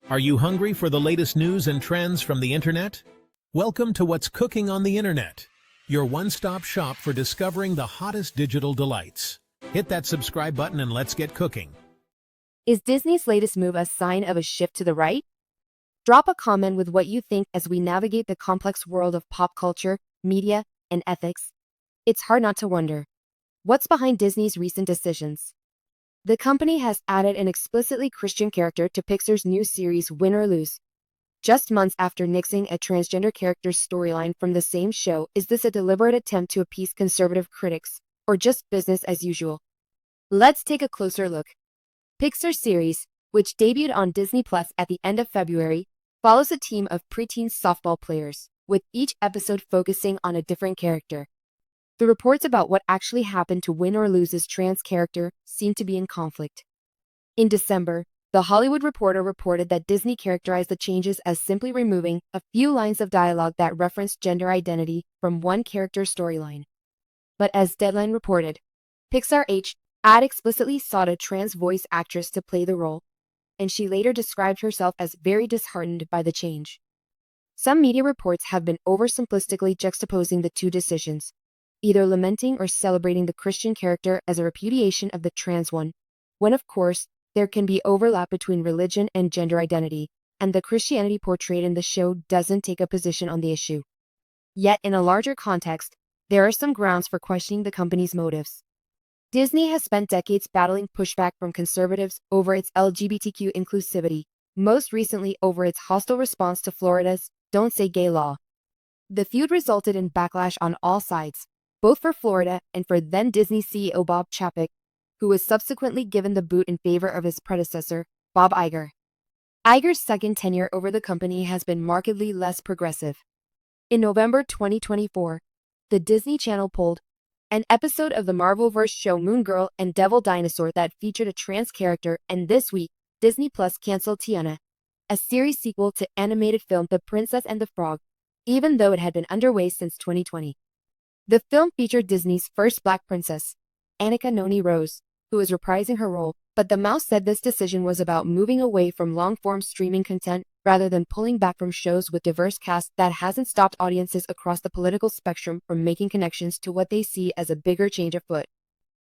Are you hungry for the latest news and trends from the internet? Welcome to What's Cooking on the Internet, your one-stop shop for discovering the hottest digital delights. Hit that subscribe button and let's get cooking. Is Disney's latest move a sign of a shift to the right? Drop a comment with what you think as we navigate the complex world of pop culture, media, and ethics. It's hard not to wonder, what's behind Disney's recent decisions? The company has added an explicitly Christian character to Pixar's new series Win or Lose. Just months after nixing a transgender character's storyline from the same show, is this a deliberate attempt to appease conservative critics, or just business as usual? Let's take a closer look. Pixar's series, which debuted on Disney Plus at the end of February, follows a team of preteen softball players, with each episode focusing on a different character. The reports about what actually happened to Win or Lose's trans character seem to be in conflict. In December, The Hollywood Reporter reported that Disney characterized the changes as simply removing a few lines of dialogue that referenced gender identity from one character's storyline. But as Deadline reported, Pixar had explicitly sought a trans voice actress to play the role, and she later described herself as very disheartened by the change. Some media reports have been oversimplistically juxtaposing the two decisions, either lamenting or celebrating the Christian character as a repudiation of the trans one, when of course, there can be overlap between religion and gender identity, and the Christianity portrayed in the show doesn't take a position on the issue. Yet in a larger context, there are some grounds for questioning the company's motives. Disney has spent decades battling pushback from conservatives over its LGBTQ inclusivity, most recently over its hostile response to Florida's Don't Say Gay law. The feud resulted in backlash on all sides, both for Florida and for then Disney CEO Bob Chapek, who was subsequently given the boot in favor of his predecessor, Bob Iger. Iger's second tenure over the company has been markedly less progressive. In November 2024, the Disney Channel pulled an episode of the Marvelverse show Moon Girl and Devil Dinosaur that featured a trans character, and this week, Disney Plus canceled Tiana, a series sequel to animated film The Princess and the Frog, even though it had been underway since 2020. The film featured Disney's first Black princess, Annika Noni Rose, who is reprising her role, but the mouse said this decision was about moving away from long-form streaming content rather than pulling back from shows with diverse casts that hasn't stopped audiences across the political spectrum from making connections to what they see as a bigger change afoot.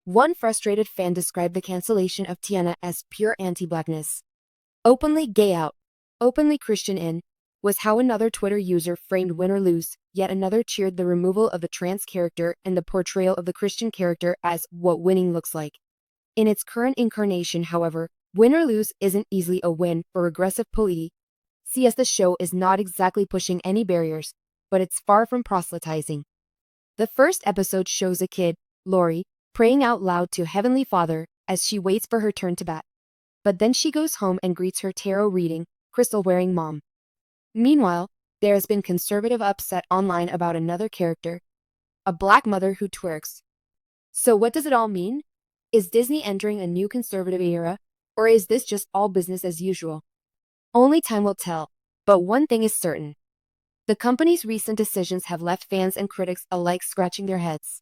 One frustrated fan described the cancellation of Tiana as pure anti-blackness. Openly gay out, openly Christian in, was how another Twitter user framed Win or Lose, yet another cheered the removal of the trans character and the portrayal of the Christian character as what winning looks like. In its current incarnation, however, Win or Lose isn't easily a win for regressive polity. See, as the show is not exactly pushing any barriers, but it's far from proselytizing. The first episode shows a kid, Lori, praying out loud to Heavenly Father as she waits for her turn to bat. But then she goes home and greets her tarot reading, crystal-wearing mom. Meanwhile, there has been conservative upset online about another character, a Black mother who twerks. So what does it all mean? Is Disney entering a new conservative era, or is this just all business as usual? Only time will tell, but one thing is certain. The company's recent decisions have left fans and critics alike scratching their heads.